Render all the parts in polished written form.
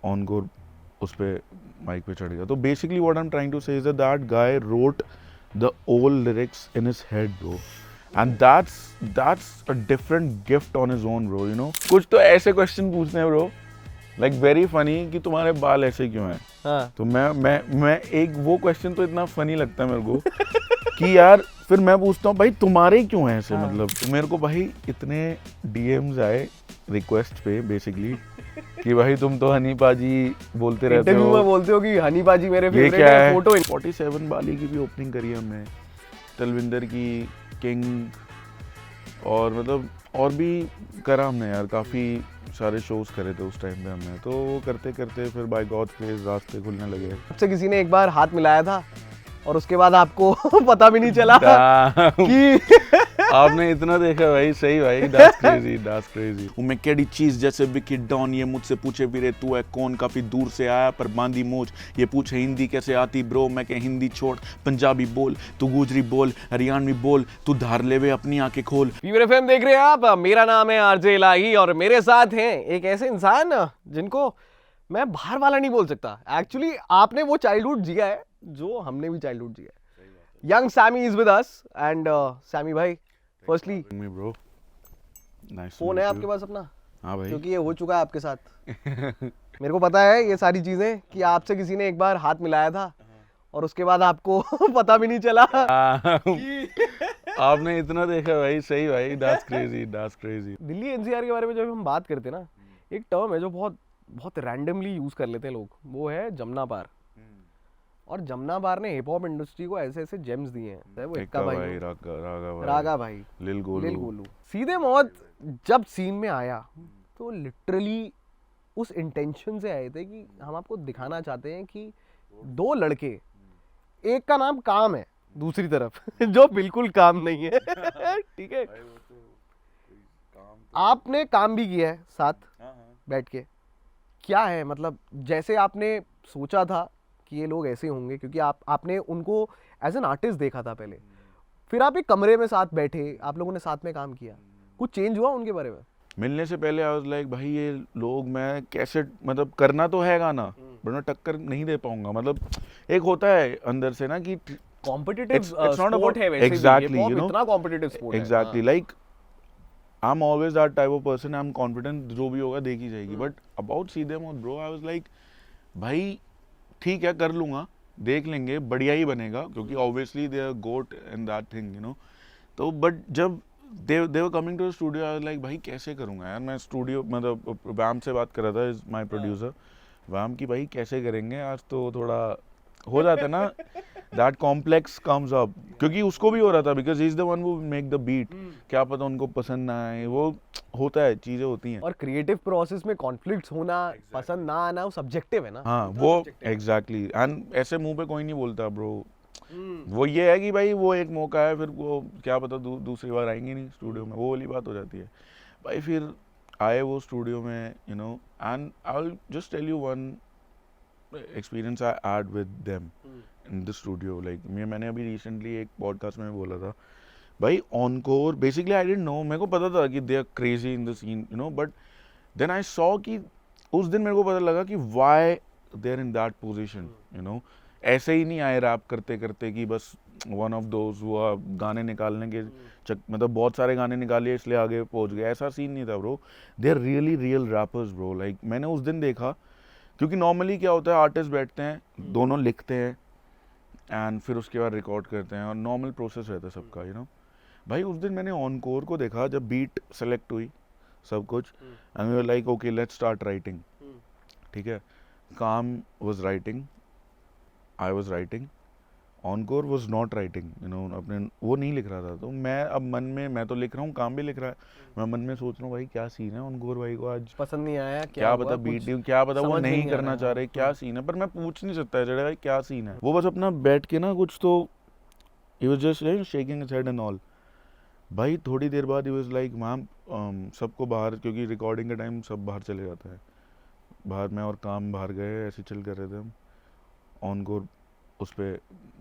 On core उस पे mic पे चढ़ गया. तो basically what I am trying to say is that guy wrote the old lyrics in his head bro. And that's a different gift on his own bro, you know. कुछ तो ऐसे question पूछते हैं bro, like very funny, कि तुम्हारे बाल ऐसे क्यों हैं. हाँ. तो मैं एक वो क्वेश्चन तो इतना फनी लगता है मेरे को कि यार फिर मैं पूछता हूँ भाई तुम्हारे क्यों हैं ऐसे. हाँ. मतलब तो मेरे को भाई इतने डीएम्स आए रिक्वेस्ट पे बेसिकली कि भाई तुम तो हनी पाजी बोलते रहते इंटरव्यू में हो, बोलते हो कि हनी पाजी मेरे ये फेवरेट क्या है. है. फोटो 47 बाली की भी ओपनिंग करी है हमने, तलविंदर की, किंग, और मतलब और भी करा हमने यार. काफ़ी सारे शोज करे थे उस टाइम पे हमने. तो वो करते करते फिर बाय गॉड ग्रेस रास्ते खुलने लगे. आपसे किसी ने एक बार हाथ मिलाया था और उसके बाद आपको पता भी नहीं चला कि आपने इतना देखा भाई. सही भाई. that's crazy. मैं केडी चीज जैसे विकी डॉन, ये मुझसे पूछे भी तू है कौन, काफी दूर से आया पर बांधी मोच, ये पूछे हिंदी कैसे आती ब्रो, मैं कह हिंदी छोड़ पंजाबी बोल, तू गुजरी बोल हरियाणवी बोल, तू धार लेवे अपनी आंखें खोल. फीवर एफएम देख रहे हैं आप. मेरा नाम है आरजे इलाही और मेरे साथ हैं एक ऐसे इंसान जिनको मैं बाहर वाला नहीं बोल सकता. एक्चुअली आपने वो चाइल्डहुड जिया है जो हमने भी चाइल्डहुड जिया है. Young Sammy is with us and Sammy भाई, फर्स्टली ब्रो नाइस. फोन है आपके पास अपना? हाँ भाई. क्योंकि ये हो चुका है आपके साथ. मेरे को पता है ये सारी चीजें कि आपसे किसी ने एक बार हाथ मिलाया था और उसके बाद आपको पता भी नहीं चला आपने इतना देखा भाई. सही भाई. that's crazy. दिल्ली एनसीआर के बारे में जब हम बात करते हैं ना, एक टर्म है जो बहुत बहुत रैंडमली यूज कर लेते हैं लोग, वो है जमुना पार. और जमुना पार ने हिप हॉप इंडस्ट्री को ऐसे ऐसे जेम्स दिए हैं. वो एक्का भाई, रागा भाई, लिल गोलू. सीधे मौत जब सीन में आया तो लिटरली उस इंटेंशन से आए थे कि हम आपको दिखाना चाहते हैं कि दो लड़के, एक का नाम काम है, दूसरी तरफ जो बिल्कुल काम नहीं है. ठीक है. आपने काम भी किया है साथ बैठ के. क्या है मतलब, जैसे आपने सोचा था कि ये लोग ऐसे होंगे क्योंकि आपने उनको एज एन आर्टिस्ट देखा था पहले, फिर आप एक कमरे में साथ बैठे, आप लोगों ने साथ में काम किया, कुछ चेंज हुआ उनके बारे में? मिलने से पहले आई वाज लाइक भाई ये लोग मैं कैसे, मतलब करना तो है गाना बट मैं टक्कर नहीं दे पाऊंगा. मतलब एक होता है अंदर से ना कि competitive it's not sport about- है वैसे exactly, भी, ये you know, इतना कॉम्पिटिटिव स्पोर्ट है. Exactly. Like I am always that type of person. I am confident, जो भी होगा देखी जाएगी. बट अबाउट सीधे मौत ब्रो आई वाज लाइक भाई ठीक है कर लूंगा, देख लेंगे, बढ़िया ही बनेगा क्योंकि obviously they are got in that thing, you know. तो बट जब they were coming to studio I was like भाई कैसे करूंगा यार. मैं स्टूडियो मतलब वैम से बात कर रहा था, इज माय प्रोड्यूसर वैम, की भाई कैसे करेंगे आज. तो थोड़ा हो जाता है ना दैट कॉम्प्लेक्स कम्स अप, क्योंकि उसको भी हो रहा था because he is the one who make the beat. क्या पता उनको पसंद ना आए, वो होता है, चीजें होती हैं. और क्रिएटिव प्रोसेस में कॉन्फ्लिक्ट्स होना, पसंद ना आना, वो सब्जेक्टिव है ना. हाँ वो एग्जैक्टली. एंड ऐसे मुंह पे कोई नहीं बोलता ब्रो. वो ये है कि भाई वो एक मौका है, फिर वो क्या पता दूसरी बार आएंगे नहीं स्टूडियो में, वो वाली बात हो जाती है भाई. फिर आए वो स्टूडियो में, you know, and I will just tell you one experience I had with them in the studio. Like मैंने अभी रिसेंटली एक पॉडकास्ट में बोला था भाई ऑनकोर बेसिकली आई डिडंट नो. मेरे को पता था कि they are crazy in the scene, you know, but then I saw कि उस दिन मेरे को पता लगा कि why they are in that position, you know. ऐसे ही नहीं आए रैप करते करते कि बस वन ऑफ दोज हुआ गाने निकालने के मतलब बहुत सारे गाने निकाले इसलिए आगे पहुंच गए. ऐसा सीन नहीं था bro. They are really real rappers bro. Like मैंने उस दिन देखा, क्योंकि नॉर्मली क्या होता है आर्टिस्ट बैठते हैं, दोनों लिखते हैं एंड फिर उसके बाद रिकॉर्ड करते हैं और नॉर्मल प्रोसेस रहता है सबका, यू नो. भाई उस दिन मैंने ऑनकोर को देखा जब बीट सेलेक्ट हुई सब कुछ, and we were like okay let's start writing. ठीक है. Calm was writing, I was writing, Encore was not writing, you know. अपने वो नहीं लिख रहा था. तो मैं अब मन में, मैं तो लिख रहा हूँ, काम भी लिख रहा है. मैं मन में सोच रहा हूँ भाई क्या सीन है ऑनकोर भाई को आज, पसंद नहीं आया, क्या पता बीट, क्या पता वो नहीं करना चाह रहे, क्या सीन है. पर मैं पूछ नहीं सकता जड़े भाई क्या सीन है. वो बस अपना बैठ के ना कुछ तो he was just shaking his head and all. भाई थोड़ी देर बाद ही वाज लाइक मैम सबको बाहर, क्योंकि रिकॉर्डिंग के टाइम सब बाहर चले जाते हैं, बाहर मैं और काम बाहर गए, ऐसे चिल कर रहे थे हम. ऑनकोर उस पे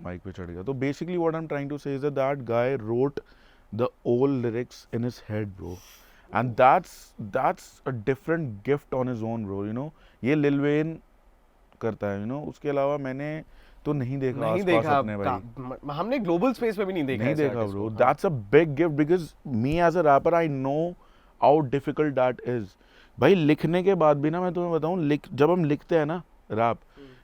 माइक पे चढ़ गया. तो basically what I am trying to say is that guy wrote the old lyrics in his head bro. And that's a different gift on his own bro, you know. ये Lil when करता है, you know. उसके अलावा मैंने तो नहीं देखा नहीं आसपास देखा अपने भाई. हमने ग्लोबल स्पेस में भी नहीं देखा नहीं ऐसे देखा artist ब्रो. को. हाँ. That's a big gift because me as a rapper I know how difficult that is. भाई लिखने के बाद भी ना, मैं तुम्हें बताऊं, जब हम लिखते हैं ना रैप,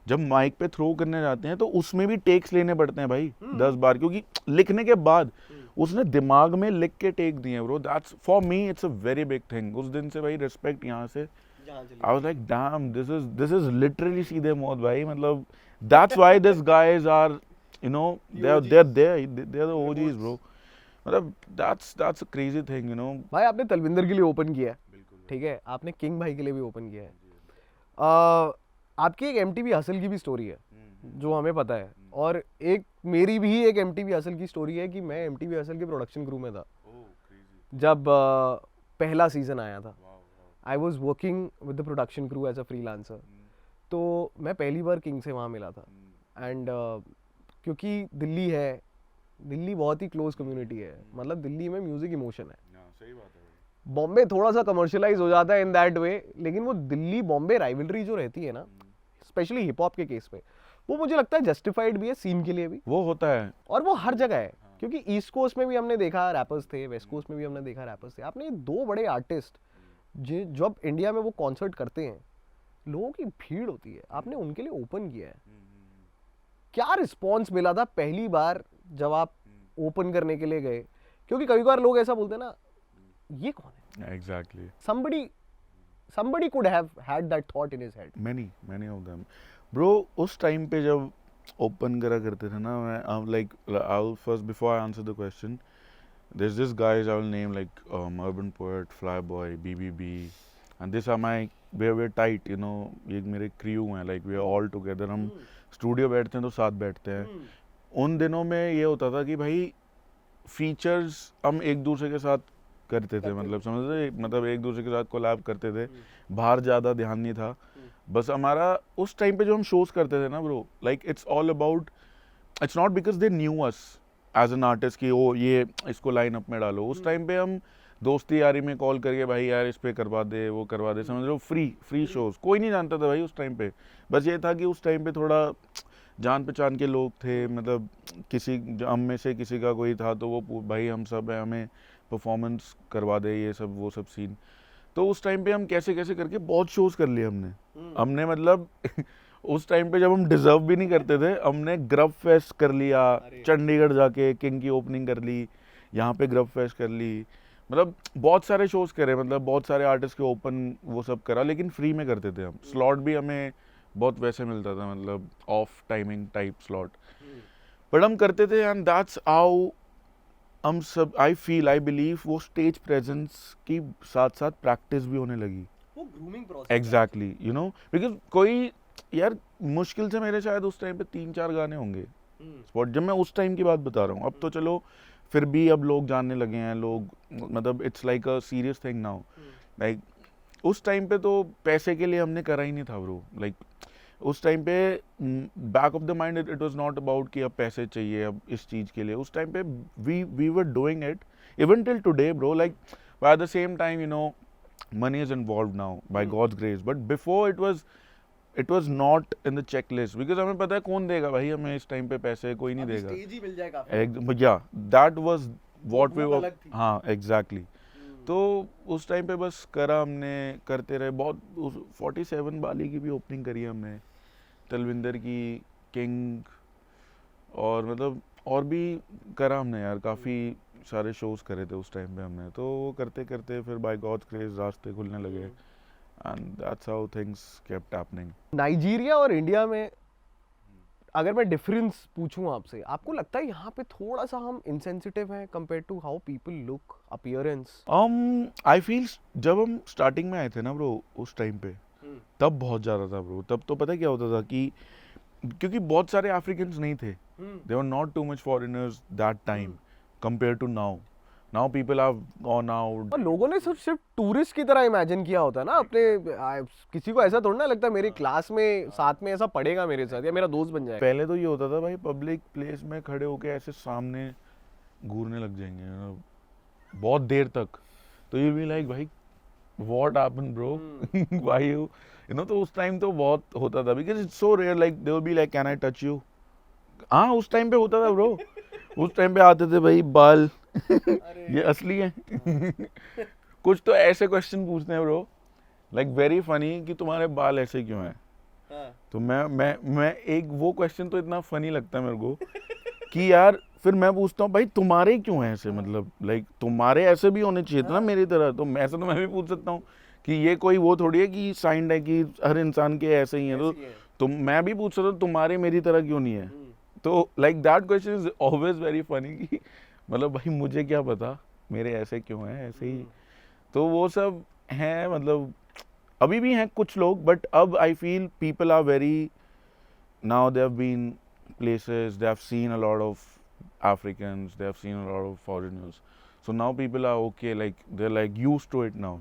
जब माइक पे थ्रो करने जाते हैं तो उसमें भी टेक्स लेने पड़ते हैं भाई 10 बार, क्योंकि लिखने के बाद उसने दिमाग में लिख के टेक दिए bro. That's for me it's a very big thing. उस दिन से भाई रिस्पेक्ट यहाँ से. I was like, damn, this is literally सीधे मौत भाई. मतलब that's why these guys are, you know, they're there. They're the OGs, bro. मतलब that's a crazy thing, you know. भाई आपने तलविंदर के लिए ओपन किया है, ठीक है, आपने किंग भाई के लिए भी ओपन किया है. आपकी एक MTV हसल की भी स्टोरी है जो हमें पता है, और एक मेरी भी एक MTV हसल की स्टोरी है कि मैं MTV हसल के प्रोडक्शन क्रू में था जब पहला सीजन आया था. I was working with the production crew as a freelancer. तो मैं पहली बार किंग से वहाँ मिला था. एंड क्योंकि दिल्ली है, दिल्ली बहुत ही क्लोज कम्युनिटी है, मतलब दिल्ली में म्यूजिक इमोशन है. सही बात है. बॉम्बे थोड़ा सा कमर्शियलाइज हो जाता है इन दैट वे, लेकिन वो दिल्ली बॉम्बे राइवलरी जो रहती है ना, स्पेशली हिप हॉप के केस पे, वो मुझे लगता है जस्टिफाइड भी है सीन के लिए भी, वो होता है. और वो हर जगह है. क्योंकि ईस्ट कोस्ट में भी हमने देखा रैपर्स थे, वेस्ट कोस्ट में भी हमने देखा रैपर्स थे. आपने दो बड़े आर्टिस्ट जब इंडिया में वो कॉन्सर्ट करते हैं, लोगों की भीड़ होती है, आपने उनके लिए ओपन किया है. क्या रिस्पॉन्स मिला था पहली बार जब आप ओपन करने के लिए गए? क्योंकि कभी बार लोग ऐसा बोलते हैं ना, ये कौन है? Exactly. somebody could have had that thought in his head. Many of them. Bro, उस टाइम पे जब ओपन करा करते थे ना, मैं like I'll first, before I answer the question, there's this guys I will name like Urban Poet, Flyboy, BBB, and these are my we're tight, you know. ये मेरे crew हैं, like we are all together. हम studio बैठते हैं तो साथ बैठते हैं. उन दिनों में ये होता था कि भाई फीचर्स हम एक दूसरे के साथ करते थे, मतलब समझ रहे, मतलब एक दूसरे के साथ कोलैब करते थे. बाहर ज़्यादा ध्यान नहीं था. बस हमारा उस टाइम पे जो हम शोज करते थे ना bro, like it's all about, it's not because they knew us as an artist कि ओ ये इसको लाइन अप में डालो. उस टाइम पे हम दोस्ती यारी में कॉल करके भाई यार इस पे करवा दे, वो करवा दे, समझ लो, फ्री शोज. कोई नहीं जानता था भाई उस टाइम पे. बस ये था कि उस टाइम पे थोड़ा जान पहचान के लोग थे, मतलब किसी हम में से किसी का कोई था तो वो भाई हम सब है, हमें परफॉर्मेंस करवा दे, ये सब वो सब सीन. तो उस टाइम पे हम कैसे कैसे करके बहुत शोज कर लिए हमने मतलब उस टाइम पे जब हम डिजर्व भी नहीं करते थे, हमने ग्रब फेस्ट कर लिया, चंडीगढ़ जाके किंग की ओपनिंग कर ली, यहाँ पे ग्रब फेस्ट कर ली, मतलब बहुत सारे शोज करे, मतलब बहुत सारे आर्टिस्ट के ओपन वो सब करा, लेकिन फ्री में करते थे हम. स्लॉट भी हमें बहुत वैसे मिलता था, मतलब of timing type slot, but हम करते थे. एंड दैट्स हाउ हम सब, आई बिलीव वो स्टेज प्रेजेंस की साथ साथ प्रैक्टिस भी होने लगी. वो grooming process. Exactly, you know, because कोई यार मुश्किल से मेरे शायद उस टाइम पे 3-4 गाने होंगे स्पॉट, जब मैं उस टाइम की बात बता रहा हूँ. अब तो चलो फिर भी अब लोग जानने लगे हैं, लोग मतलब it's like a serious thing now. Like उस टाइम पे तो पैसे के लिए हमने करा ही नहीं था ब्रो. लाइक उस टाइम पे back of the mind it was not about कि अब पैसे चाहिए अब इस चीज़ के लिए. उस टाइम पे we were doing it even till today bro. Like by the same time, you know, money is involved now by God's grace, but before it was not in the checklist because हमें पता है कौन देगा भाई हमें इस time पे पैसे, कोई नहीं देगा. स्टेज ही मिल जाए काफी. yeah, that was what we were. अलग थी. हाँ exactly. तो उस टाइम पे बस करा हमने, करते रहे. बहुत 47 बाली की भी ओपनिंग करी हमने, तलविंदर की, किंग, और मतलब और भी करा हमने यार, काफ़ी सारे शोज करे थे उस टाइम पे हमने. तो वो करते करते फिर बाय गॉड्स ग्रेस रास्ते खुलने लगे, and that's how things kept happening. Nigeria और इंडिया में अगर मैं डिफरेंस पूछूं आपसे, आपको लगता है यहाँ पे थोड़ा सा हम इनसेंसिटिव हैं compare to how people look, appearance? I feel जब हम स्टार्टिंग में आए थे ना ब्रो उस टाइम पे, तब बहुत ज़्यादा था ब्रो. तब तो पता क्या होता था कि क्योंकि बहुत सारे अफ्रीकन्स नहीं थे, they were not too much foreigners that time compare to now. Now people have gone out. और लोगों ने सिर्फ टूरिस्ट की तरह इमेजिन किया होता है ना अपने. किसी को ऐसा थोड़ा ना लगता है मेरे क्लास में साथ में ऐसा पढ़ेगा मेरे साथ या मेरा दोस्त बन जाएगा. पहले तो ये होता था भाई पब्लिक प्लेस में खड़े होके ऐसे सामने घूरने लग जाएंगे बहुत देर तक. तो यू बी लाइक भाई what happened bro, why you know. तो उस टाइम तो बहुत होता था, because it's so rare, like they will be like can I touch you. हाँ उस टाइम पे होता था ब्रो, उस टाइम पे आते थे भाई बाल ये असली है कुछ तो ऐसे क्वेश्चन पूछते हैं ब्रो, लाइक वेरी फनी कि तुम्हारे बाल ऐसे क्यों हैं। तो मैं एक वो क्वेश्चन तो इतना फनी लगता है मेरे को कि यार फिर मैं पूछता हूँ भाई तुम्हारे क्यों हैं ऐसे, मतलब लाइक तुम्हारे ऐसे भी होने चाहिए था ना मेरी तरह। तो ऐसा तो मैं भी पूछ सकता हूँ कि ये कोई वो थोड़ी है कि साइंड है कि हर इंसान के ऐसे ही है। तो मैं भी पूछ सकता हूँ तुम्हारे मेरी तरह क्यों नहीं है। तो like that question is always very funny कि मतलब भाई मुझे क्या पता मेरे ऐसे क्यों हैं, ऐसे ही। तो वो सब हैं, मतलब अभी भी हैं कुछ लोग, बट अब I feel people are very, now they have been places, they have seen a lot of Africans, they have seen a lot of foreigners, so now people are okay, like they're like used to it now.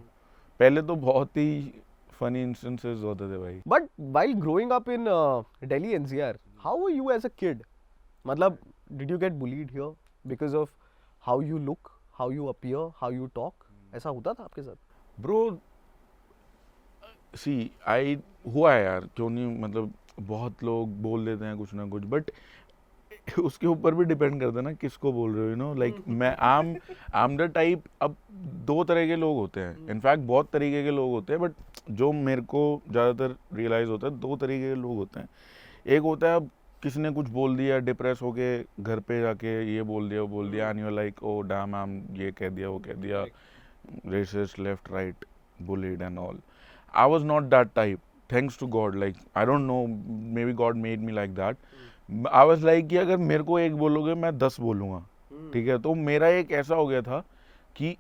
पहले तो बहुत ही funny instances होते थे भाई। But while growing up in Delhi NCR, how were you as a kid? मतलब, did you get bullied here because of how you look, how you appear, how you talk? ऐसा होता था आपके साथ? Bro, see, I हुआ है यार, क्यों नहीं, मतलब बहुत लोग बोल देते हैं कुछ ना कुछ, बट उसके ऊपर भी डिपेंड करता है ना किसको बोल रहे हो, यू नो। लाइक मैं आई एम द टाइप, अब दो तरह के लोग होते हैं, इनफैक्ट बहुत तरीके के लोग होते हैं, बट जो मेरे को ज़्यादातर रियलाइज़ होता है दो तरीके के लोग होते हैं। एक होता है अब किसी ने कुछ बोल दिया, डिप्रेस होके घर पे जाके ये बोल दिया वो बोल दिया, and you are like oh damn I ये कह दिया वो कह दिया, racist, left right, bullied and all. I was not that type, thanks to God. Like I don't know, maybe God made me like that. I was like कि अगर मेरे को एक बोलोगे मैं 10 बोलूँगा, ठीक है। तो मेरा एक ऐसा हो गया था कि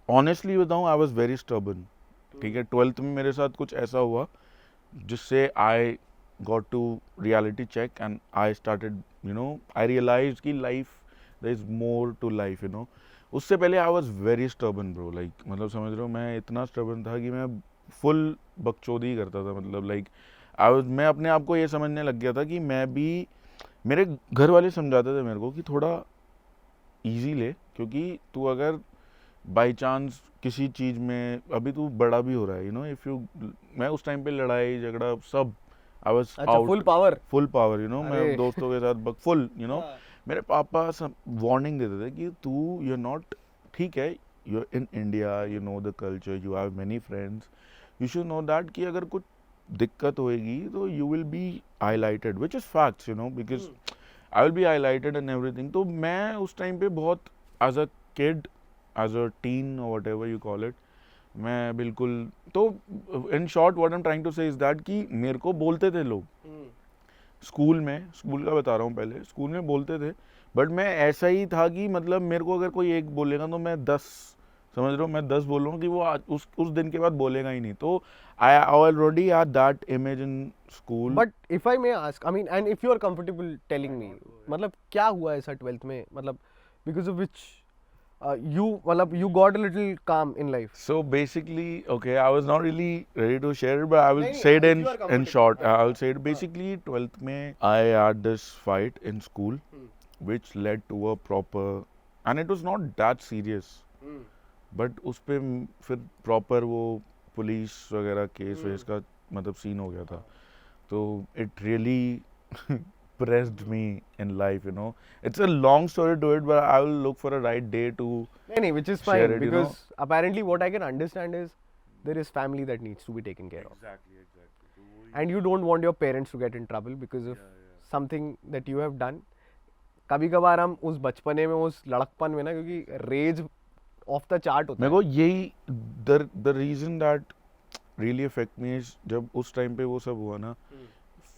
ऑनेस्टली बताऊँ, आई वॉज वेरी स्टबर्न, ठीक है। 12th में मेरे साथ कुछ ऐसा हुआ जिससे I got to reality check and I started, you know, I realise कि life there is more to life, you know. उससे पहले I was very stubborn bro, like मतलब समझ रहे हो, मैं इतना स्टबर्न था कि मैं फुल बकचोदी करता था, मतलब लाइक मैं अपने आप को ये समझने लग गया था कि मैं भी, मेरे घर वाले समझाते थे मेरे को कि थोड़ा इजी ले, क्योंकि तू अगर बाई चांस किसी चीज़ में, अभी तू बड़ा भी हो रहा है, यू नो, इफ़ यू, मैं उस टाइम पे लड़ाई झगड़ा सब, I was out, full power, you know, मैं दोस्तों के साथ फुल, यू नो। मेरे पापा सब वार्निंग देते थे कि तू, यू आर नॉट, ठीक है, you are in India, you know the culture, you have many friends, you should know that कि अगर कुछ दिक्कत होएगी तो you will be highlighted, which is facts, you know, because I will be highlighted and everything. तो मैं उस time पे बहुत as a kid, as a teen or whatever you call it, मैं बिल्कुल, तो in short what I'm trying to say is that कि मेरे को बोलते थे लोग स्कूल में, स्कूल का बता रहा हूँ, पहले स्कूल में बोलते थे, बट मैं ऐसा ही था कि मतलब मेरे को अगर कोई एक बोलेगा तो मैं 10, समझ रहे हो, मैं 10 बोल रहा हूँ कि वो उस दिन के बाद बोलेगा ही नहीं। तो I already had that image in school. But if I may ask, I mean, and if you are comfortable telling me, मतलब क्या हुआ ऐसा 12th में, मतलब because of which you got a little calm in life? So basically, okay, I was not really ready to share it, but I will say it in short. I will say it basically 12th में I had this fight in school, which led to a proper, and it was not that serious, but उस पर फिर proper वो police वगैरह case वेस का मतलब scene हो गया था। तो it really pressed me in life, you know. It's a long story to it, but I will look for a right day to नहीं, which is fine, because apparently what I can understand is there is family that needs to be taken care of. Exactly. And you don't want your parents to get in trouble because of something that you have done. कभी कभार हम उस बचपने में, उस लड़कपन में ना, क्योंकि रेज ऑफ द चार्ट होता है। मेरे को यही the reason that really affect me is जब उस टाइम पे वो सब हुआ ना,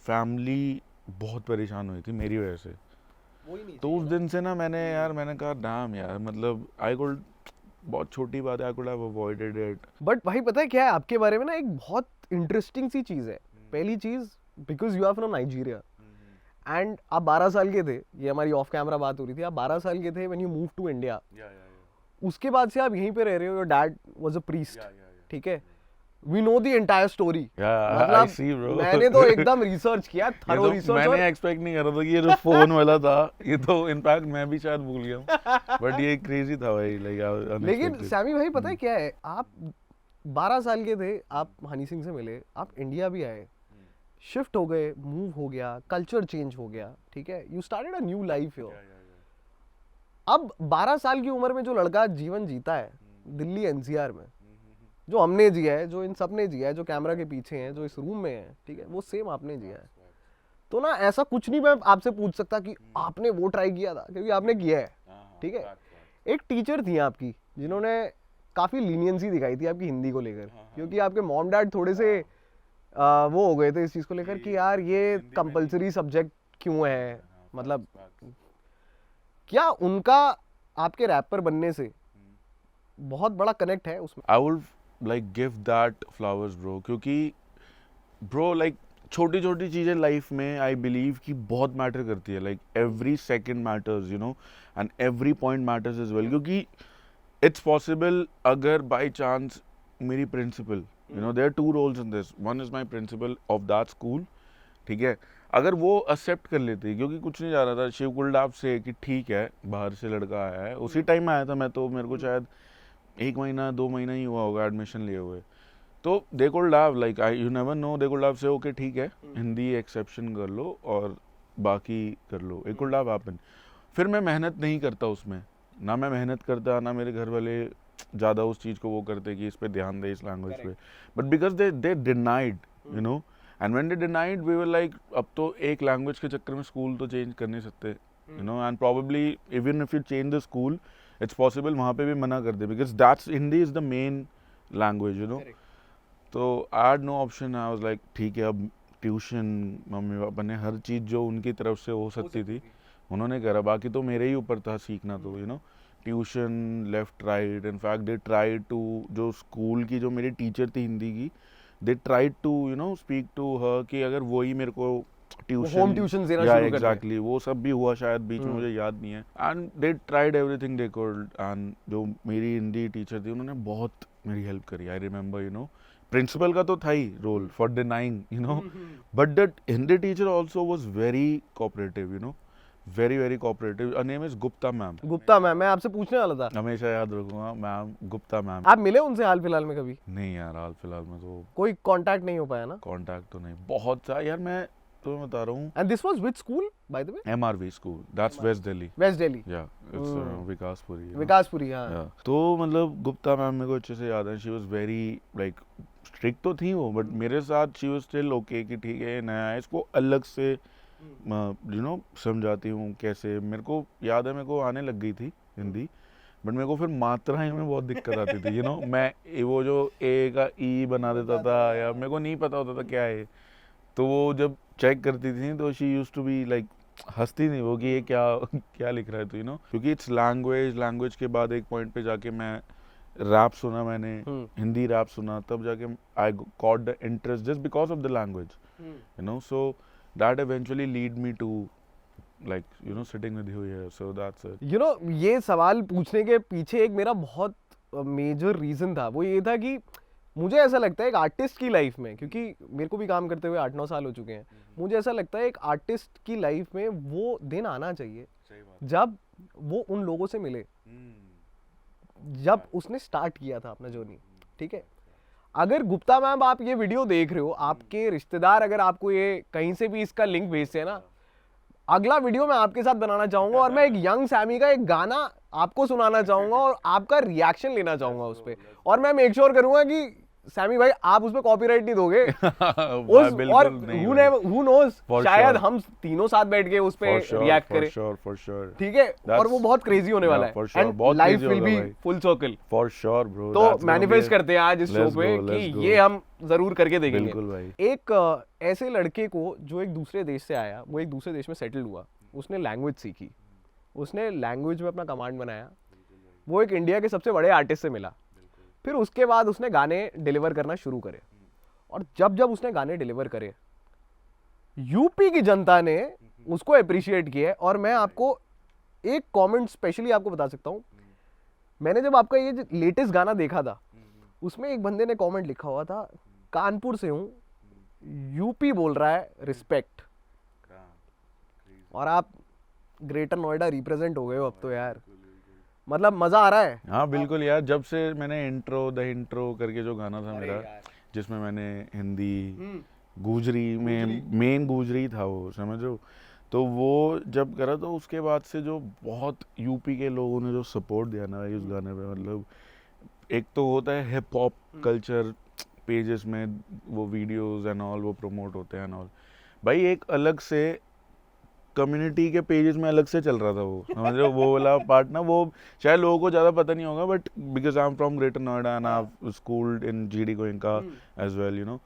फैमिली बहुत परेशान हुई थी मेरी वजह से। तो उस दिन से ना मैंने कहा डैम यार, मतलब आई कुड, बहुत छोटी बात है, I could have avoided it. But भाई पता है क्या है आपके बारे में ना, एक बहुत इंटरेस्टिंग सी चीज़ है। पहली चीज़, because you are from Nigeria and आप 12 साल के थे, ये हमारी ऑफ कैमरा बात हो रही थी, आप 12 साल के थे when you move to India. उसके बाद से आप यहीं पे रह रहे हो, your dad was a priest, ठीक है। We know the entire story. Yeah, I see, bro. मैंने तो एकदम रिसर्च किया, ये थरो तो रिसर्च। मैंने एक्सपेक्ट नहीं कर रहा था कि ये जो फोन वाला था, ये तो इनफैक्ट मैं भी शायद भूल गया हूँ, बट ये क्रेजी था भाई, लाइक लेकिन सैमी भाई पता है क्या है, आप 12 साल के थे, आप हनी सिंह से मिले, आप इंडिया भी आए, शिफ्ट हो गए, मूव हो गया, कल्चर चेंज हो गया, ठीक है, you started a new life here. अब 12 साल की उम्र में जो लड़का जीवन जीता है दिल्ली एनसीआर में, जो हमने जिया है, जो इन सब ने जिया है, जो कैमरा के पीछे हैं, जो इस रूम में है, ठीक है, वो सेम आपने जिया है। तो ना ऐसा कुछ नहीं मैं आपसे पूछ सकता कि आपने वो ट्राई किया था, क्योंकि आपने किया है, ठीक है। एक टीचर थी आपकी जिन्होंने काफी लीनियंसी दिखाई थी आपकी हिंदी को लेकर, क्योंकि आपके मॉम डैड थोड़े से वो हो गए थे इस चीज को लेकर कि यार ये कंपलसरी सब्जेक्ट क्यों है, मतलब क्या उनका आपके रैपर बनने से बहुत बड़ा कनेक्ट है उसमें? I would like give that flowers bro, क्योंकि ब्रो लाइक छोटी छोटी चीज़ें लाइफ में आई बिलीव कि बहुत मैटर करती है, like every second matters, you know, and every point matters is well, क्योंकि इट्स पॉसिबल अगर बाई चांस मेरी principal, you know, there are two roles in this, one is my principal of that school, ठीक है, अगर वो accept कर लेती, क्योंकि कुछ नहीं जा रहा था, शिव कुलडाप से कि ठीक है बाहर से लड़का आया है, उसी टाइम में आया था मैं, तो मेरे को शायद 1 महीना 2 महीना ही हुआ होगा एडमिशन लिए हुए, तो they could have like I you never know, they could have से ओके ठीक है हिंदी एक्सेप्शन कर लो और बाकी कर लो, इट कुड हैव हैपन। फिर मैं मेहनत नहीं करता उसमें, ना मैं मेहनत करता, ना मेरे घर वाले ज़्यादा उस चीज़ को वो करते कि इस पे ध्यान दे, इस लैंग्वेज पे, but because they denied, you know, and when they denied we were like अब तो एक लैंग्वेज के चक्कर में स्कूल तो चेंज कर नहीं सकते, you know, and probably even if you change the school it's possible वहाँ पे भी मना कर दे, because that's Hindi is the main language, you know. तो I had no option, I was like ठीक है, अब ट्यूशन मम्मी पापा ने हर चीज़ जो उनकी तरफ से हो सकती थी उन्होंने करा, बाकी तो मेरे ही ऊपर था सीखना, तो you know tuition left right, in fact they tried to, जो स्कूल की जो मेरी टीचर थी हिंदी की, they tried to you know speak to her कि अगर वही मेरे को होम ट्यूशन देना या शुरू कर दिया। एग्जैक्टली वो सब भी हुआ शायद बीच में, मुझे याद नहीं है, and they tried everything they could, and जो मेरी हिंदी टीचर थी उन्होंने बहुत मेरी हेल्प करी, I remember, you know, principal का तो था ही role for denying, you know, but that Hindi teacher also was very cooperative, you know, very very cooperative, her name is Gupta ma'am. Gupta ma'am, मैं आपसे पूछने वाला था, हमेशा याद रखूंगा मैम, गुप्ता मैम। आप मिले उनसे हाल फिलहाल में कभी? नहीं यार, हाल फिलहाल में तो कोई कांटेक्ट नहीं हो पाया ना? कांटेक्ट तो नहीं, बहुत सा यार, मैं तो बता रहा हूँ, and this was which school by the way? MRV school, that's west Delhi, west Delhi, yeah it's Vikaspuri, you know? Vikaspuri, हाँ। Yeah. तो मतलब गुप्ता मैम मेरे को अच्छे से याद है, she was very like strict तो थी वो, बट मेरे साथ शी वाज स्टिल ओके कि ठीक है नया है, इसको अलग से यू नो समझाती हूँ कैसे। मेरे को याद है मेरे को आने लग गई थी हिंदी, बट मेरे को फिर मात्राएं में बहुत दिक्कत आती थी, यू नो, मैं वो जो ए का ई बना देता था, या मेरे को नहीं पता होता था क्या है, तो वो जब चेक करती थी तो she used to be like, हंसती नहीं वो कि ये क्या क्या लिख रहा है तो, यू नो, क्योंकि इट्स लैंग्वेज के बाद एक पॉइंट पे जाके मैं रैप सुना, मैंने हिंदी रैप सुना, तब जाके I got the interest just because of the language, you know, so that eventually lead me to like you know sitting with you here, so that's it। You know, ये सवाल पूछने के पीछे एक मेरा बहुत मेजर रीजन था, वो ये था कि मुझे ऐसा लगता है एक आर्टिस्ट की लाइफ में, क्योंकि मेरे को भी काम करते हुए 8-9 साल हो चुके हैं, मुझे ऐसा लगता है एक आर्टिस्ट की लाइफ में वो दिन आना चाहिए जब वो उन लोगों से मिले जब उसने स्टार्ट किया था अपना जर्नी, ठीक है। अगर गुप्ता मैम आप ये वीडियो देख रहे हो, आपके रिश्तेदार अगर आपको ये कहीं से भी इसका लिंक भेजते हैं ना, अगला वीडियो मैं आपके साथ बनाना चाहूंगा और मैं एक यंग सैमी का एक गाना आपको सुनाना चाहूंगा और आपका रिएक्शन लेना चाहूंगा उस पे, और मैं मेक श्योर करूंगा कि सैमी भाई आप उस पे कॉपीराइट नहीं दोगे और who knows, शायद हम तीनों साथ बैठ के उस पे रिएक्ट करें, for sure, ठीक है, और वो बहुत क्रेजी होने वाला है, and life will be full circle, for sure bro। तो मैनिफेस्ट करते हैं आज इस शो पे कि ये हम जरूर करके देखेंगे। बिल्कुल भाई। एक ऐसे लड़के को जो एक दूसरे देश से आया, वो एक दूसरे देश में सेटल हुआ, उसने लैंग्वेज सीखी, उसने लैंग्वेज में अपना कमांड बनाया, वो एक इंडिया के सबसे बड़े आर्टिस्ट से मिला, फिर उसके बाद उसने गाने डिलीवर करना शुरू करे, और जब जब उसने गाने डिलीवर करे यूपी की जनता ने उसको अप्रिशिएट किया है। और मैं आपको एक कमेंट स्पेशली आपको बता सकता हूँ, मैंने जब आपका ये लेटेस्ट गाना देखा था उसमें एक बंदे ने कमेंट लिखा हुआ था, कानपुर से हूँ, यूपी बोल रहा है रिस्पेक्ट, और आप ग्रेटर नोएडा रिप्रेजेंट हो गए हो अब तो यार, मतलब मजा आ रहा है। हाँ बिल्कुल यार, जब से मैंने द इंट्रो करके जो गाना था मेरा, जिसमें मैंने हिंदी गुजरी में मेन गुजरी था वो, समझो, तो वो जब करा तो उसके बाद से जो बहुत यूपी के लोगों ने जो सपोर्ट दिया ना भाई उस गाने पे, मतलब एक तो होता है हिप हॉप कल्चर पेजेस में वो वीडियोस एंड ऑल वो प्रमोट होते हैं एंड ऑल, भाई एक अलग से कम्युनिटी के पेजेस में अलग से चल रहा था वो, समझ रहे हो, वो वाला पार्ट ना, वो शायद लोगों को ज़्यादा पता नहीं होगा, but because I am from Greater Noida and I schooled in GD Goenka as well, you know,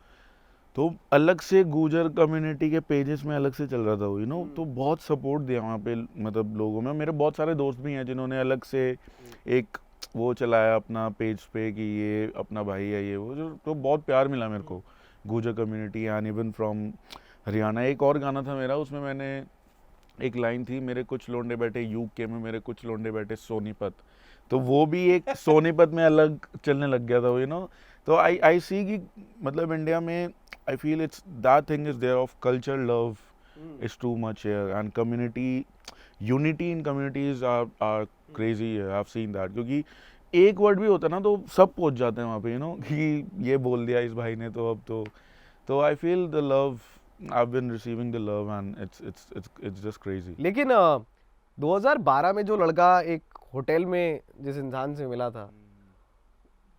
तो अलग से गुजर कम्युनिटी के पेजेस में अलग से चल रहा था वो, यू नो, तो बहुत सपोर्ट दिया वहाँ पे, मतलब लोगों में, मेरे बहुत सारे दोस्त भी हैं जिन्होंने अलग से एक वो चलाया अपना पेज पे कि ये अपना भाई है ये वो, जो तो बहुत प्यार मिला मेरे को गुजर community and even from Haryana. एक और गाना था मेरा, उसमें मैंने एक लाइन थी, मेरे कुछ लोंडे बैठे यूके में, मेरे कुछ लोंडे बैठे सोनीपत, तो वो भी एक सोनीपत में अलग चलने लग गया था वो, यू नो, तो आई सी कि मतलब इंडिया में I feel it's that thing is there of culture love is too much here and community unity in communities are crazy है, आई हैव सीन दैट, क्योंकि एक वर्ड भी होता है ना तो सब पहुंच जाते हैं वहाँ पे, यू नो, कि ये बोल दिया इस भाई ने तो अब तो I feel the love, I've been receiving the love and it's just crazy. लेकिन 2012 में जो लड़का एक होटल में जिस इंसान से मिला था,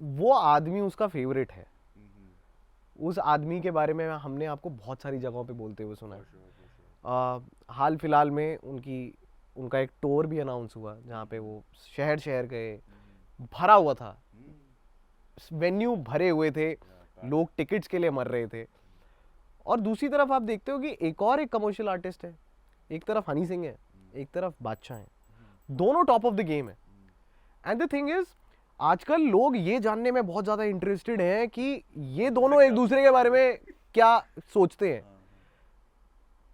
वो आदमी उसका फेवरेट है। उस आदमी के बारे में हमने आपको बहुत सारी जगहों पे बोलते हुए सुना है। हाल फिलहाल में उनका एक टूर भी अनाउंस हुआ जहाँ पे वो शहर शहर गए, भरा हुआ था, वेन्यू भरे हुए थे, लोग टिकट्स के लिए मर रहे थे। और दूसरी तरफ आप देखते हो कि एक कमर्शियल आर्टिस्ट है, एक तरफ हनी सिंह है, एक तरफ बादशाह है, दोनों टॉप ऑफ द गेम है। एंड द थिंग इज, आजकल लोग ये जानने में बहुत ज्यादा इंटरेस्टेड हैं कि ये दोनों एक दूसरे के बारे में क्या सोचते हैं।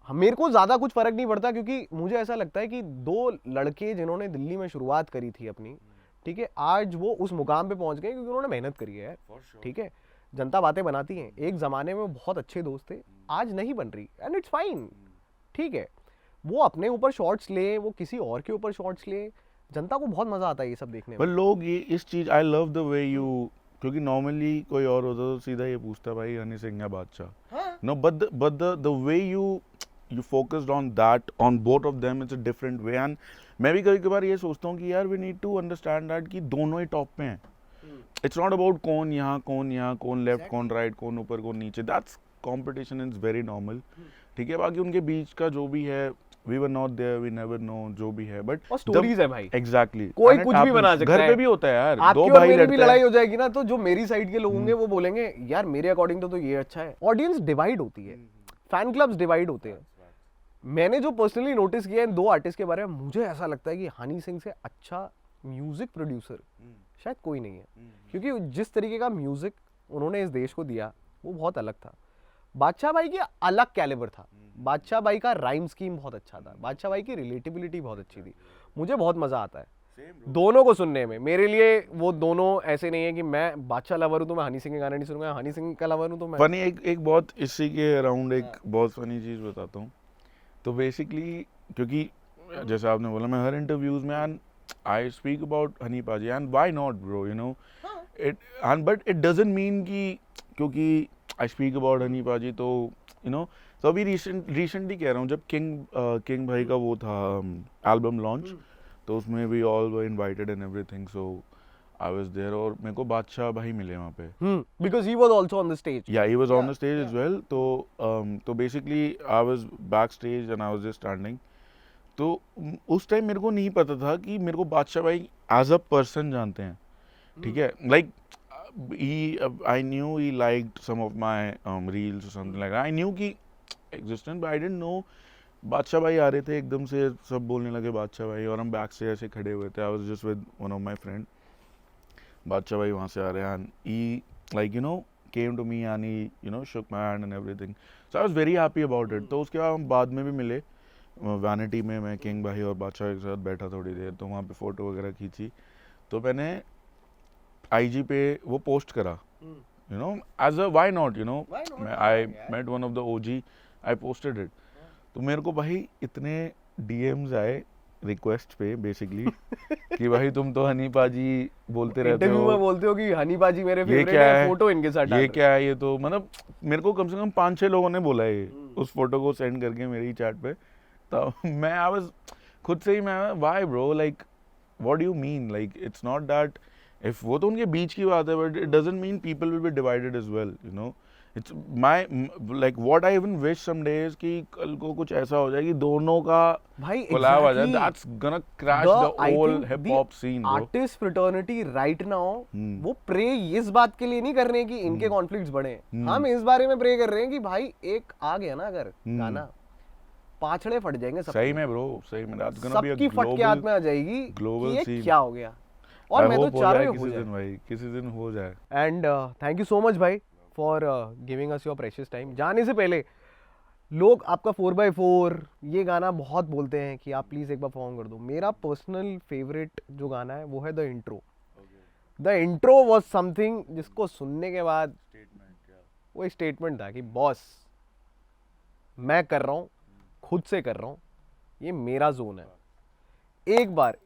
मेरे को ज्यादा कुछ फर्क नहीं पड़ता, क्योंकि मुझे ऐसा लगता है कि दो लड़के जिन्होंने दिल्ली में शुरुआत करी थी अपनी, ठीक है, आज वो उस मुकाम पे पहुंच गए क्योंकि उन्होंने मेहनत करी है, ठीक है। जनता बातें बनाती हैं, एक जमाने में बहुत अच्छे दोस्त थे, आज नहीं बन रही, एंड इट्स फाइन, ठीक है। वो अपने ऊपर शॉट्स ले, वो किसी और के ऊपर शॉट्स ले, जनता को बहुत मजा आता है ये सब देखने पर में। लोग ये इस चीज, I love the way you, क्योंकि नॉर्मली कोई और होता तो सीधा ये पूछता भाई हनी सिंह या Badshah, no, but the way you focused on that, on both of them, it's a different way, and मैं भी कभी कभार ये सोचता हूँ कि यार we need to understand that कि दोनों ही टॉप पे हैं। It's not about कौन यहाँ, कौन लेफ्ट, कौन राइट, कौन ऊपर, कौन नीचे, that's competition is very normal, ठीक है। बाकी उनके बीच का जो भी है, we were not there, we never know, जो भी है, but और स्टोरीज है भाई, exactly, कोई and it कुछ भी happens, बना सकता घर है। पे भी होता है यार, आपकी दो और भाई मेरी भी लड़ते हैं, लड़ाई हो जाएगी ना, तो जो मेरी साइड के लोग होंगे वो बोलेंगे यार मेरे अकॉर्डिंग तो ये अच्छा है। ऑडियंस डिवाइड होती है, फैन क्लब्स डिवाइड होते हैं। मैंने जो पर्सनली नोटिस किया इन दो आर्टिस्ट के बारे में, मुझे ऐसा लगता है कि हनी सिंह से अच्छा म्यूजिक प्रोड्यूसर शायद कोई नहीं है, क्योंकि जिस तरीके का म्यूजिक उन्होंने इस देश को दिया वो बहुत अलग था। बादशाह भाई की अलग कैलिबर था, बादशाह भाई का राइम स्कीम बहुत अच्छा था, बादशाह भाई की रिलेटेबिलिटी बहुत अच्छी थी। मुझे बहुत मजा आता है दोनों को सुनने में। मेरे लिए वो दोनों ऐसे नहीं है कि मैं बादशाह लवर हूं तो मैं हनी सिंह के गाने नहीं सुनूंगा, हनी सिंह का लवर हूं तो मैं। फनी एक बहुत इसी के अराउंड एक बहुत फनी चीज बताता हूँ। तो बेसिकली क्योंकि जैसे आपने बोला, मैं हर इंटरव्यूज में and I speak about Honey paaji, and why not bro, you know, it and but it doesn't mean कि क्योंकि आई स्पीक अबाउट हनी पाजी तो यू नो। तो अभी रिसेंटली कह रहा हूँ, जब किंग भाई का वो था एल्बम लॉन्च, तो उसमें we all were invited and everything, so I was there, और मेरे को बादशाह भाई मिले वहाँ पे, because he was also on the stage. Yeah he was on the stage as well. तो basically I was backstage and I was just standing. तो उस टाइम मेरे को नहीं पता था कि मेरे को बादशाह भाई एज अ पर्सन जानते हैं, ठीक है। Like I knew he liked some of my reels और something like that, I knew कि existent, but I didn't know. Badshah भाई आ रहे थे, एकदम से सब बोलने लगे बादशाह भाई, और हम बैक से ऐसे खड़े हुए थे। I was just with one of my friend, Badshah भाई वहाँ से आ रहे हैं, and he like you know came to me and he you know shook my hand and everything, so I was very happy about it. तो उसके बाद हम बाद में भी मिले वैनिटी में, मैं किंग भाई और बादशाह के साथ बैठा थोड़ी देर, तो वहाँ पे फ़ोटो वगैरह खींची। तो मैंने आईजी पे वो पोस्ट करा, you know, as a why not, you know, I met one of the OG, I posted it. तो मेरे को भाई इतने डीएम्स आए रिक्वेस्ट पे बेसिकली कि भाई तुम तो हनी पाजी बोलते रहते इंटरव्यू में हो, बोलते हो कि हनी पाजी मेरे ये फेवरेट क्या है, है, फोटो इनके साथ डाल ये दो। क्या है, ये तो मतलब मेरे को कम से कम 5-6 लोगों ने बोला है उस फोटो को सेंड करके मेरी चैट पे। तो मैं आई वाज खुद से ही मैं why bro, like what do you mean, like it's not that, if वो तो उनके बीच की बात है, but it doesn't mean people will be divided as well, you know. It's my like what I even wish some days कि कल को कुछ ऐसा हो जाए कि दोनों का भाई कोलैब आ जाए, exactly. That's gonna crash The- the I whole think hip the hop scene bro. Artist fraternity right now वो प्रे इस बात के लिए नहीं कर रहे हैं कि इनके कॉन्फ्लिक्ट्स बढ़े, हम इस बारे में प्रे कर रहे हैं कि भाई एक आ गया ना अगर गाना, पाछड़े फट जाएंगे सब, सही में ब्रो, सही में, दैट्स गोना बी अ सबकी फट के हाथ में आ जाएगी global कि ये scene. क्या हो गया। और मैं तो चाह रहा हूँ हो किसी जाए। दिन भाई, किसी दिन हो जाए। And thank you so much भाई for giving us your precious time. जाने से पहले लोग आपका 4x4 ये गाना बहुत बोलते हैं कि आप प्लीज़ एक बार परफॉर्म कर दो। मेरा पर्सनल फेवरेट जो गाना है वो है the intro. The intro was something जिसको सुनने के बाद वो एक स्टेटमेंट था कि बॉस मैं कर रहा हूँ, खुद से कर रहा हूँ, ये मेरा जोन है, एक बार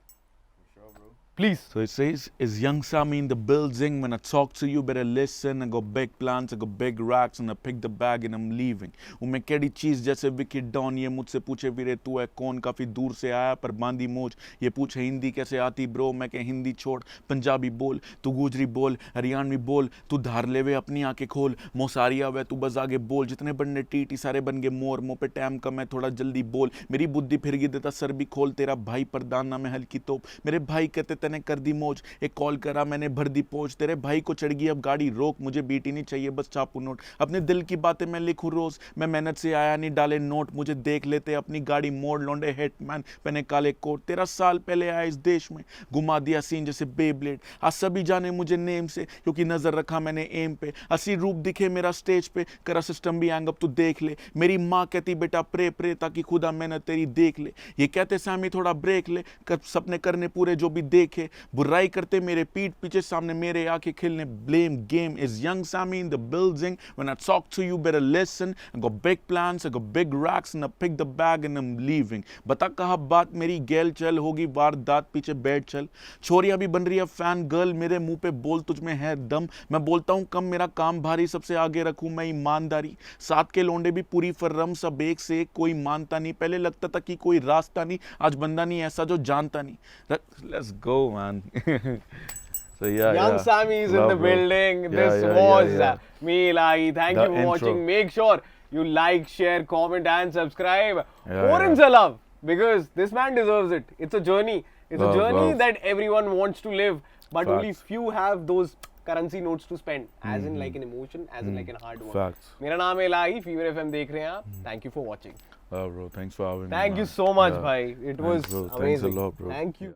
please. So it says, is young Sammy in the building? When I talk to you, better listen. I got big plans, I got big racks, and I pick the bag and I'm leaving. मैं KD चीज जैसे Vicky don, ये मुझसे पूछे वीरे तू है कौन, काफी दूर से आया पर बांधी मोज, ये पूछे हिंदी कैसे आती ब्रो, मैं कह हिंदी छोड़ पंजाबी बोल, तू गुजरी बोल हरियाणवी बोल, तू धार ले वे अपनी आंखें खोल, मोसारिया वे तू बस आगे बोल, जितने बनने टीटी सारे बन गए मोर, मुँह पे टाइम कम है थोड़ा जल्दी बोल, मेरी बुद्धि फिर गई देता सर भी खोल, तेरा भाई प्रधान ना मैं हल्की तोप, मेरे भाई कहते तने कर दी मौज, एक कॉल करा मैंने भर दी पोच, तेरे भाई को चढ़ गई अब गाड़ी रोक, मुझे बीटी नहीं चाहिए बस चापू नोट, अपने दिल की बातें मैं लिखूं रोज, मैं मेहनत से आया नहीं डाले नोट, मुझे देख लेते अपनी गाड़ी मोड़, लौंडे हेटमैन पहने काले कोट, 13 साल पहले आया इस देश में, घुमा दिया सीन जैसे बेब्लेड, आज सभी जाने मुझे नेम से क्योंकि नजर रखा मैंने एम पे, असली रूप दिखे मेरा स्टेज पे, करा सिस्टम भी एंग अब तू देख ले, मेरी माँ कहती बेटा प्रे प्रे ताकि खुदा मेहनत तेरी देख ले, ये कहते सामी थोड़ा ब्रेक ले, कर सपने करने पूरे जो भी देखे, बुराई करते मेरे पीठ पीछे सामने मेरे आके खिलने, blame game is young Sammy in the building, when I talk to you better listen, I got big plans, I got big racks and I pick the bag and I'm leaving, बता कहा बात मेरी गैल चल होगी वारदात पीछे बैठ चल, छोरियां भी बन रही है फैन गर्ल, मेरे मुंह पे बोल तुझ में है दम, मैं बोलता हूँ कम मेरा काम भारी, सबसे आगे रखूँ मैं ईमानदारी, साथ के लोंडे भी पूरी फर्रम, सब एक से एक कोई मानता नहीं, पहले लगता था कि कोई रास्ता नहीं, आज बंदा नहीं ऐसा जो जानता नहीं, let's go man. So yeah, Young Sammy is in the Love, bro. building. Yeah, This yeah, was yeah. me, Lai. Thank The you for intro. watching. Make sure you like, share, comment, and subscribe. Yeah, Pour in yeah. the love because this man deserves it. It's a journey. It's Love, a journey love. that everyone wants to live, but only Facts. few have those currency notes to spend, as in like an emotion, as in like an hard work. Facts. मेरा नाम है Lai. Fever FM देख रहे हैं आप. Thank you for watching. Bro, thanks for having me. Thank you man. so much, Yeah. bhai. It was Thanks, bro. amazing. Thanks a lot, bro. Thank you.